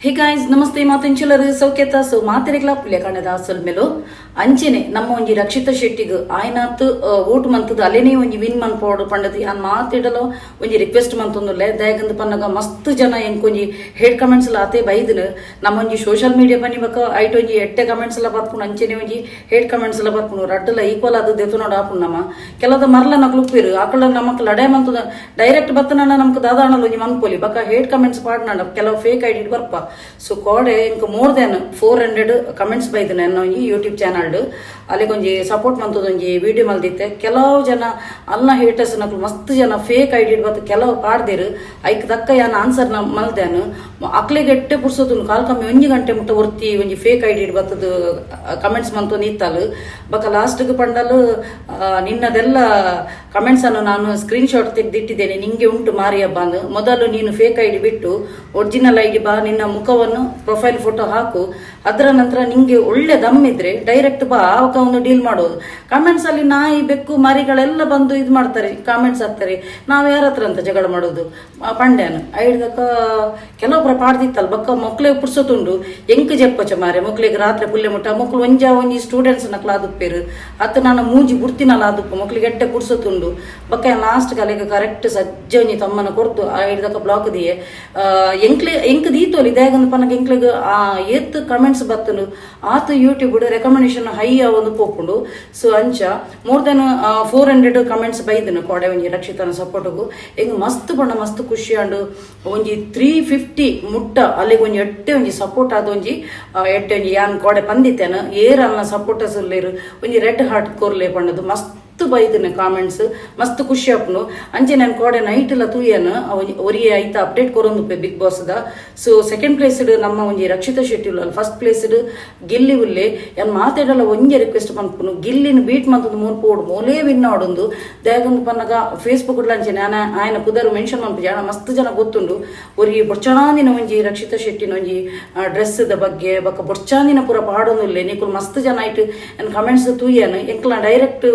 Hey guys ನಮಸ್ತೆ ಮಾತೆಂಚಲರು ಸೌಖ್ಯತ so ಮಾತೆರೆಗ್ಲ ಪುಲ್ಯ ಕಾಣದ ಅಸಲ್ ಮೇಲೂ ಅಂಚೆನೆ ನಮ್ಮ ಒಂಜಿ ರಕ್ಷಿತಾ ಶೆಟ್ಟಿಗ್ ಆಯ್ನಾತ್ ಓಟ್ ಮಂತದ ಅಲ್ಲೇನೆ ಒಂಜಿ ವಿನ್ ಮನ್ಪೋಡು ಪಂಡದು ಯಾನ್ ಮಾತಿಡಲು ಒಂಜಿ ರಿಕ್ವೆಸ್ಟ್ ಮಂತೊಂದುಲ್ಲೆ ದಯಗಂದ್ ಪನ್ನಗ ಮಸ್ತ್ ಜನ ಎಂಕೊಂಜಿ ಹೇಡ್ ಕಮೆಂಟ್ಸ್ ಎಲ್ಲ ಆತೆ ಬೈದನು ನಮ್ಮ ಒಂಜಿ ಸೋಷಿಯಲ್ ಮೀಡಿಯಾ ಪನಿ ಬಕ ಐಟ್ ಒಂಜಿ ಎಟ್ಟೆ ಕಮೆಂಟ್ಸ್ ಎಲ್ಲ ಬರ್ಪುಣು ಅಂಚೆನೆ ಒಂಜಿ ಹೇಡ್ ಕಮೆಂಟ್ಸ್ ಎಲ್ಲ ಬರ್ಪುಣು ರಡ್ಡಲ ಈಕ್ವಲ್ ಅದು ದೆತು ನೋಡ ಆಪುಣ್ ನಮ್ಮ ಕೆಲದ ಮರ್ಲ ನಕ್ಲು ಉಪ್ಪಿರು ಆಕಳ ನಮಕ್ ಲಡೆ ಮಂತದ ಡೈರೆಕ್ಟ್ ಬತ್ತನ ನಮ್ಗೆ ದಾದಾಣಲ್ ಒಂಜಿ ಮನ್ಪೊಲಿ ಬಕ ಹೇಡ್ ಕಮೆಂಟ್ಸ್ ಪಾಡ್ನ ಕೆಲವು ಫೇಕ್ ಐಡಿ ಬರ್ಪ ಸೊ ಕೋಡೆ ಇಂಕ ಮೋರ್ ದೆನ್ 400 ಕಮೆಂಟ್ಸ್ ಬೈದನೆ ನನ್ನ ಒಂಜಿ ಯೂಟ್ಯೂಬ್ ಚಾನಲ್ ಅಲ್ಲಿ ಒಂಜಿ ಸಪೋರ್ಟ್ ಮಂತದೊಂಜಿ ವಿಡಿಯೋ ಮಲ್ದಿತ್ತೆ ಕೆಲವು ಜನ ಅಲ್ಲ ಹೇಟರ್ಸ್ ನಕ್ಲು ಮಸ್ತ್ ಜನ ಫೇಕ್ ಐಡಿ ಬತ್ತು ಕೆಲವು ಪಾಡ್ದೇರು ಐಕ್ ದಕ್ಕ ಯಾನ್ ಆನ್ಸರ್ ನ ಮಲ್ದೇನು ಅಕ್ಲೆಗೆ ಎಟ್ಟೆ ಪುರ್ಸೋದು ಕಾಲ್ ಕಮ್ಮಿ 1 ಗಂಟೆ ಮುಟ್ಟ ಒರ್ತಿ ಒಂಜಿ ಫೇಕ್ ಐಡಿ ಬತ್ತದು ಕಮೆಂಟ್ಸ್ ಮಂತು ನಿತ್ತಲು ಬಕ ಲಾಸ್ಟ್ಗೆ ಪಂಡಲು ನಿನ್ನದೆಲ್ಲ ಕಮೆಂಟ್ಸ್ ಅನ್ನು ನಾನು ಸ್ಕ್ರೀನ್ ಶಾಟ್ ತೆಗೆದಿಟ್ಟಿದ್ದೇನೆ ನಿಂಗೆ ಉಂಟು ಮಾರಿ ಹಬ್ಬ ಅಂದು ಮೊದಲು ನೀನು ಫೇಕ್ ಐಡಿ ಬಿಟ್ಟು ಒರಿಜಿನಲ್ ಐಡಿ ಬಾ ನಿನ್ನ ಮುಖವನ್ನು ಪ್ರೊಫೈಲ್ ಫೋಟೋ ಹಾಕು ಅದರ ನಂತರ ನಿಂಗೆ ಒಳ್ಳೆ ದಮ್ಮಿದ್ರೆ ಡೈರೆಕ್ಟ್ ಬಾ ಆವಾಗ ಒಂದು ಡೀಲ್ ಮಾಡೋದು ಕಮೆಂಟ್ಸ್ ಅಲ್ಲಿ ನಾಯಿ ಬೆಕ್ಕು ಮರಿಗಳೆಲ್ಲ ಬಂದು ಇದು ಮಾಡ್ತಾರೆ ಕಾಮೆಂಟ್ಸ್ ಹಾಕ್ತಾರೆ ನಾವ್ ಯಾರ ಹತ್ರ ಅಂತ ಜಗಳ ಮಾಡೋದು ಪಂಡ್ಯಾನು ಐಡ್ದಕ್ಕ ಕೆಲವೊಬ್ಬರ ಪಾಡ್ದಿತ್ತಲ್ಲ ಬಕ್ಕ ಮಕ್ಳಿಗೆ ಪುರ್ಸೊತುಂಡು ಎಂಕ್ ಜಪ್ಪಚ ಮಾರೆ ಮಕ್ಳಿಗೆ ರಾತ್ರಿ ಪುಲ್ಲೆ ಮುಟ್ಟ ಮಕ್ಳು ಒಂಜಿ ಸ್ಟೂಡೆಂಟ್ಸ್ ನಕ್ಲ ಆದುಪ್ಪೇರು ಅತ್ತ ನಾನು ಮೂಜಿ ಬುರ್ತಿನಲ್ಲ ಆದುಪ್ಪ ಮಕ್ಳಿಗೆ ಎಟ್ಟೆ ಪುರ್ಸೊತುಂಡು ಬಕ್ಕ ಲಾಸ್ಟ್ ಕಾಲಿಗೆ ಕರೆಕ್ಟ್ ಸಜ್ಜ ಒಂಜಿ ತಮ್ಮನ ಕೊಡ್ತು ಐಡ್ದಕ್ಕ ಬ್ಲಾಕ್ ದಿಯೆ ಎಂಕ್ ದೀತೋಲಿ ದೇಗಂದು ಪನಕ ಎಂಕ್ಲಿಗೆ ಏತ್ ಕಮೆಂಟ್ಸ್ ಬತ್ತನು ಆತ ಯೂಟ್ಯೂಬ್ ರೆಕಮೆಂಡೇಶನ್ ಹೈ ಒಂದು ಪೋಪುಂಡು ಸೊ ಅಂಚ ಮೋರ್ ದೆನ್ 400 ಕಮೆಂಟ್ಸ್ ಬೈದನು ಕೋಡೆ ಒಂಜಿ ರಕ್ಷಿತನ ಸಪೋರ್ಟ್ಗು ಎಂಗ್ ಮಸ್ತ್ ಪಂಡ ಮಸ್ತ್ ಖುಷಿ ಅಂಡು ಒಂಜಿ 350 ಮುಟ್ಟ ಅಲ್ಲಿಗೆ ಒಂಜಿ ಎಟ್ಟೆ ಒಂಜಿ ಸಪೋರ್ಟ್ ಆದ ಒಂಜಿ ಎಟ್ಟೆ ಒಂಜಿ ಯಾನ್ ಕೋಡೆ ಪಂದಿತ್ತೇನ ಏರ್ ಅಲ್ಲ ಸಪೋರ್ಟರ್ಸ್ ಉಲ್ಲೇರು ಒಂಜಿ ರೆಡ್ ಹಾರ್ಟ್ ಕೋರ್ಲೆ ಪಂಡದು ಮಸ್ತ್ ಬೈದನೆ ಕಾಮೆಂಟ್ಸ್ ಮಸ್ತ್ ಖುಷಿ ಆಪುನು ಅಂಚೆ ನಾನು ಕೋಡೆ ನೈಟ್ ಎಲ್ಲ ತೂಯನ ಒರಿಯ ಐತ ಅಪ್ಡೇಟ್ ಕೊರೊಂದು ಬಿಗ್ ಬಾಸ್ ದ ಸೊ ಸೆಕೆಂಡ್ ಪ್ಲೇಸ್ ನಮ್ಮ ಒಂಜಿ ರಕ್ಷಿತಾ ಶೆಟ್ಟಿ ಉಲ್ಲ ಫಸ್ಟ್ ಪ್ಲೇಸ್ ಗಿಲ್ಲಿ ಉಲ್ಲೆ ಯಾನ್ ಮಾತಾಡಲ್ಲ ಒಂಜಿ ರಿಕ್ವೆಸ್ಟ್ ಪನ್ಪುನು ಗಿಲ್ಲಿನ ಬೀಟ್ ಮಂತದ್ದು ಮೂರ್ಪೋಡು ಮೂಲೇ ವಿನ್ ಆಡೊಂದು ದೇಗಂದು ಪನ್ನಗ ಫೇಸ್ಬುಕ್ ಅಂಚೆ ಆಯನ ಪುದರು ಮೆನ್ಷನ್ ಮನ್ಪುಜಿ ಆನ ಮಸ್ತ್ ಜನ ಗೊತ್ತುಂಡು ಒರಿ ಬೊರ್ಚಾಂದಿನ ಒಂಜಿ ರಕ್ಷಿತಾ ಶೆಟ್ಟಿನ ಒಂಜಿ ಡ್ರೆಸ್ ದ ಬಗ್ಗೆ ಬಕ್ಕ ಬೊರ್ಚಾಂದಿನ ಪೂರ ಪಾಡೊಂದುಲ್ಲೆ ನಿಕುಲು ಮಸ್ತ್ ಜನ ಆಯ್ತು ಏನ್ ಕಮೆಂಟ್ಸ್ ತೂಯನು ಎಂಕ್ಲ ಡೈರೆಕ್ಟ್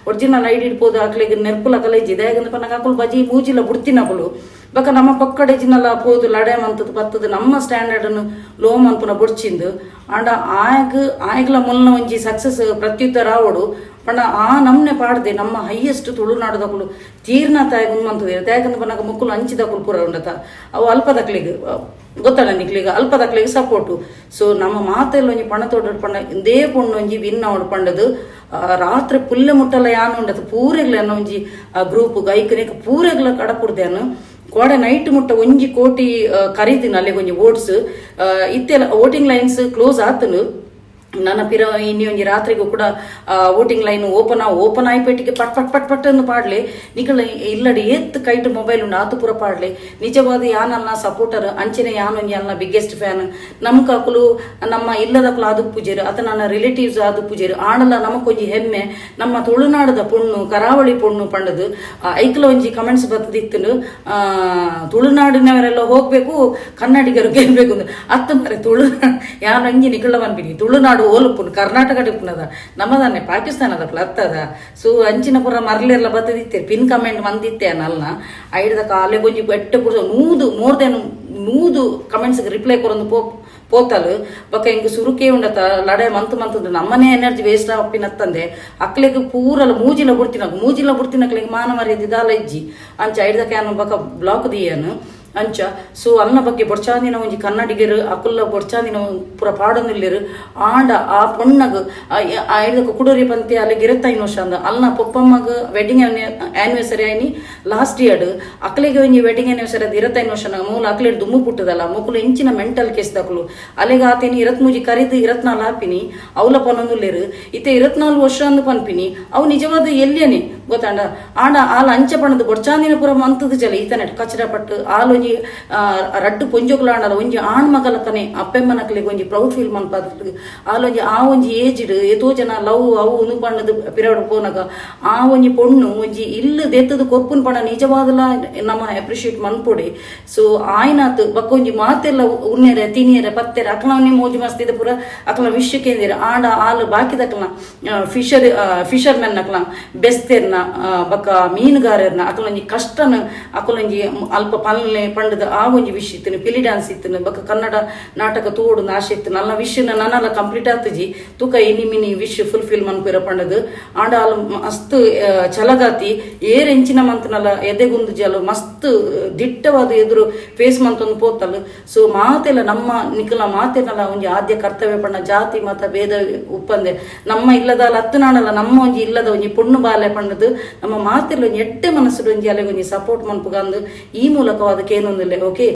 ಒರಿಜಿನಲ್ ಐಡಿ ಇಡ್ಬೋದು ಹಾಕ್ಲಿಗೆ ನೆರ್ಪುಲ ಕಲೇಜ್ ಇದೆ ಯಾಕಂದ್ರೆ ಪನ್ನಗ ಹಾಕಲು ಬಜಿ ಮೂಜಿಲ ಬುಡ್ತಿನಬಳು ಬಕ ನಮ್ಮ ಪಕ್ಕಡೆ ಜಿನಲ್ಲ ಪೋದು ಲಡೆ ಮಂತದ್ದು ಪತ್ತದು ನಮ್ಮ ಸ್ಟ್ಯಾಂಡರ್ಡ್ ಅನ್ನು ಲೋ ಮನ್ಪುನ ಬುಡ್ಚಿಂದು ಅಂಡ ಆಯ್ಗ್ಲ ಮುನ್ನ ಒಂಜಿ ಸಕ್ಸಸ್ ಪ್ರತ್ಯುತ್ತರ ಆವಡು ಪಂಡ ಆ ನಮ್ನೆ ಪಾಡ್ದೆ ನಮ್ಮ ಹೈಯೆಸ್ಟ್ ತುಳುನಾಡದಕ್ಕಳು ತೀರ್ನ ತಾಯಿ ಗುನ್ಮಂತದೆ ಯಾಕಂದ್ರೆ ಪನ್ನಗ ಮುಕ್ಕಲು ಹಂಚಿದಕ್ಕಳು ಪೂರ ಉಂಡತ ಅವು ಅಲ್ಪದಕ್ಲಿಗೆ ಗೊತ್ತಲ್ಲ ನಿಕ್ಲಿಗ ಅಲ್ಪದಕ್ಲಿಗೆ ಸಪೋರ್ಟು ಸೊ ನಮ್ಮ ಮಾತೆಲ್ಲ ಒಂಜಿ ಪಣ ತೋಡ ಪಂಡ ಇಂದೇ ಪೊಣ್ಣು ಒಂಜಿ ವಿನ್ ಆವಡು ಪಂಡದು ರಾತ್ರಿ ಪುಲ್ಲೆ ಮುಟ್ಟಲ್ಲ ಯಾನು ಉಂಡದು ಪೂರೆಗ್ಲ ಅನ್ನೋ ಒಂಜಿ ಗ್ರೂಪ್ ಗೈಕನಿಗೆ ಪೂರೆಗ್ಲ ಕಡಪುಡ್ದೇನು ಕೋಡೆ ನೈಟ್ ಮುಟ್ಟ ಒಂಜಿ ಕೋಟಿ ಕರೀತಿನ ಅಲ್ಲಿಗೆ ಒಂಜಿ ಓಟ್ಸ್ ಇತ್ತೆಲ್ಲ ವೋಟಿಂಗ್ ಲೈನ್ಸ್ ಕ್ಲೋಸ್ ಆತನು ನನ್ನ ಪಿರ ಇನ್ನಿ ಒಂಜಿ ರಾತ್ರಿಗೂ ಕೂಡ ವೋಟಿಂಗ್ ಲೈನ್ ಓಪನ್ ಆಯ್ಪೇಟಿಗೆ ಪಟ್ ಪಟ್ ಪಟ್ ಪಟ್ ಅನ್ನು ಪಾಡ್ಲೆ ನಿಕಲ ಇಲ್ಲಡಿ ಏತ್ ಕೈಟ್ ಮೊಬೈಲ್ ಉಂಡು ಆತು ಪೂರ ಪಾಡ್ಲೆ ನಿಜವಾದ ಯಾನಲ್ಲ ಸಪೋರ್ಟರ್ ಅಂಚೆನೆ ಯಾನೊಂಜಿ ಅಲ್ಲ ಬಿಗ್ಗೆಸ್ಟ್ ಫ್ಯಾನ್ ನಮ್ ಕಾಕುಲು ನಮ್ಮ ಇಲ್ಲದಕ್ಕಲು ಆದು ಪೂಜೆರು ಅತ ನನ್ನ ರಿಲೇಟಿವ್ಸ್ ಆದು ಪೂಜೆರು ಆಡಲ್ಲ ನಮಕೊಂಜಿ ಹೆಮ್ಮೆ ನಮ್ಮ ತುಳುನಾಡದ ಪೊಣ್ಣು ಕರಾವಳಿ ಪೊಣ್ಣು ಪಂಡದು ಐಕ್ಲ ಒಂಜಿ ಕಮೆಂಟ್ಸ್ ಬತ್ತದಿತ್ತು ತುಳುನಾಡಿನವರೆಲ್ಲ ಹೋಗ್ಬೇಕು ಕನ್ನಡಿಗರು ಗೆಲ್ಬೇಕು ಅತ್ತ ಮರೆ ತುಳುನಾಡು ಯಾನೊಂಜಿ ನಿಕಳ ಬಂದ್ಬಿಡಿ ತುಳುನಾಡು ಓಲುಪುನ್ ಕರ್ನಾಟಕ ಡಿಪ್ಪುನದ ನಮ್ಮದನ್ನೇ ಪಾಕಿಸ್ತಾನದ ಪ್ಲತ್ತದ ಸೊ ಅಂಚಿನ ಪುರ ಮರ್ಲೆಲ್ಲ ಬತ್ತದಿತ್ತೆ ಪಿನ್ ಕಮೆಂಟ್ ಬಂದಿತ್ತೆ ಅನ್ನಲ್ಲ ಐಡದ ಕಾಲೆ ಗೊಂಜಿ ಬೆಟ್ಟ ಪುರ ಮೋರ್ ದೆನ್ 100 ಕಮೆಂಟ್ಸ್ ರಿಪ್ಲೈ ಕೊರೊಂದು ಪೋತಲು ಬಕ ಹಿಂಗೆ ಸುರುಕೆ ಉಂಡತ ಲಡೆ ಮಂತುಂಡು ನಮ್ಮನೆ ಎನರ್ಜಿ ವೇಸ್ಟ್ ಆಪಿನತ್ತಂದೆ ಅಕ್ಲೆಗೆ ಪೂರಲ್ಲ ಮೂಜಿಲ ಬುಡ್ತಿನಕ್ಲಿಗೆ ಮಾನ ಮರ್ಯಾದಿದಾಲ ಇಜ್ಜಿ ಅಂಚ ಐಡ್ದ ಕ್ಯಾನ್ ಬಕ ಬ್ಲಾಕ್ ದಿಯನು ಅಂಚ ಸೊ ಅನ್ನ ಬಗ್ಗೆ ಬೊರ್ಚಾಂದಿನ ಒಂಜಿ ಕನ್ನಡಿಗರು ಅಕುಲ್ಲ ಬೊರ್ಚಾಂದಿನ ಪೂರ ಪಾಡೊಂದಿಲ್ಲೆರು ಆಂಡ ಆ ಪೊಣ್ಣಗ ಐದಕ್ಕೆ ಕುಡೂರಿ ಪಂತಿ ಅಲ್ಲಿಗೆ 25 ವರ್ಷ ಅಂದ ಅಲ್ನ ಪೊಪ್ಪಮ್ಮಗ ವೆಡ್ಡಿಂಗ್ ಆನಿವರ್ಸರಿ ಆಯ್ನಿ ಲಾಸ್ಟ್ ಇಯರ್ ಅಕ್ಲಿಗೆ ಒಂಜಿ ವೆಡ್ಡಿಂಗ್ ಆನಿವರ್ಸರಿ ಅದು 25 ವರ್ಷ ಮೂಲ ಅಕ್ಲೇಡ್ ದುಮ್ಮು ಪುಟ್ಟದಲ್ಲ ಮಕ್ಕಳು ಇಂಚಿನ ಮೆಂಟಲ್ ಕೇಸ್ ದಕ್ಲು ಅಲ್ಲಿಗೆ ಆತೇನಿ 23 ಕರಿದು 24 ಹಾಪಿನಿ ಅವಲ ಪನೊಂದುಲ್ಲೇರು ಇತ್ತೆ 24 ವರ್ಷ ಅಂದು ಪನ್ಪಿನಿ ಅವು ನಿಜವಾದ ಎಲ್ಲಿಯನೇ ಗೊತ್ತಾಂಡ ಆಂಡ ಆಲ ಅಂಚೆ ಪಣದು ಬೊರ್ಚಾಂದಿನ ಪುರ ಮಂತದ ಜಲ ಈತನೆ ಕಚರ ಪಟ್ಟು ಆಲೊಂಜಿ ರಡ್ಡು ಪೊಂಜೋಗ್ಲಾಂಡಲ್ಲ ಒಂಜಿ ಆಣ್ ಮಗಲಕನೆ ಅಪ್ಪೆಮ್ಮನಕ್ಲಿಗೆ ಒಂಜಿ ಪ್ರೌಡ್ ಫೀಲ್ ಮನ್ಪಾದ ಆಲೊಂಜಿ ಆ ಒಂಜಿ ಏಜ್ಡ್ ಎತೋ ಜನ ಲವ್ ಅವು ಉನು ಪಣ್ಣದ ಪಿರವಡ್ ಪೋನಾಗ ಆ ಒಂಜಿ ಪೊಣ್ಣು ಒಂಜಿ ಇಲ್ಲು ದೆತ್ತದ ಕೊರ್ಪುನ್ ಪಣ ನಿಜವಾದಲ ನಮ್ಮ ಅಪ್ರಿಶಿಯೇಟ್ ಮನ್ಪೊಡೆ ಸೊ ಆಯ್ನಾತ್ ಬಕ್ಕ ಒಂಜಿ ಮಾತೆಲ್ಲ ಉನ್ನೆರೆ ತಿನಿಯರೆ ಪತ್ತೆರೆ ಅಕ್ಲವನ್ನೇ ಮೋಜು ಮಸ್ತಿದ ಪುರ ಅಕ್ಲ ವಿಶ್ವಕೇಂದಿರ ಆಂಡ ಆಲು ಬಾಕಿದಕ್ಲ ಫಿಶರ್ ಮೆನ್ ಅಕ್ಲ ಬೆಸ್ತೆರ್ನ ಬಕ್ಕ ಮೀನುಗಾರರ್ನ ಅಕಲೊಂಜಿ ಕಷ್ಟನ ಅಕಲೊಂಜಿ ಅಲ್ಪ ಪಲ್ಲೆ ಪಂಡದ ಆ ಒಂಜಿ ವಿಷ್ ಇತ್ತಿನ ಪಿಲಿ ಡ್ಯಾನ್ಸ್ ಇತ್ತಿನ ಬಕ್ಕ ಕನ್ನಡ ನಾಟಕ ತೋಡು ಆಶೆ ಇತ್ತು ನನ್ನ ವಿಷಯನ ನನ್ನಲ್ಲ ಕಂಪ್ಲೀಟ್ ಆಗ್ತಜಿ ತೂಕ ಇನಿ ಮಿನಿ ವಿಶ್ ಫುಲ್ಫಿಲ್ ಮನ್ಪುರ ಪಂಡದು ಆಂಡ ಅಲ್ಲ ಮಸ್ತ್ ಛಲಗಾತಿ ಏರ್ ಎಂಚಿನ ಮಂತನಲ್ಲ ಎದೆಗುಂದು ಜಲು ಮಸ್ತ್ ದಿಟ್ಟವಾದ ಎದುರು ಫೇಸ್ ಮಂತೊಂದು ಪೋತಲ್ ಸೊ ಮಾತೆಲ್ಲ ನಮ್ಮ ನಿಖಲ ಮಾತೆನಲ್ಲ ಒಂಜಿ ಆದ್ಯ ಕರ್ತವ್ಯ ಪಂಡ ಜಾತಿ ಮತ ಭೇದ ಉಪ್ಪಂದೆ ನಮ್ಮ ಇಲ್ಲದ ಹತ್ತು ನಾಡಲ್ಲ ನಮ್ಮ ಒಂಜಿ ಇಲ್ಲದ ಒಂಜಿ ಪೊಣ್ಣು ಬಾಲೆ ಪಂಡದು ನಮ್ಮ ಮಾತೆಲ್ಲ ಒಂಜಿ ಎಡ್ಡೆ ಮನಸ್ಸು ಒಂಜಿ ಅಲೆ ಒಂಜಿ ಸಪೋರ್ಟ್ ಮನ್ಪುಗಂದು ಈ ಮೂಲಕವಾದ ಕೇನೊಂದಿಲ್ಲ ಓಕೆ.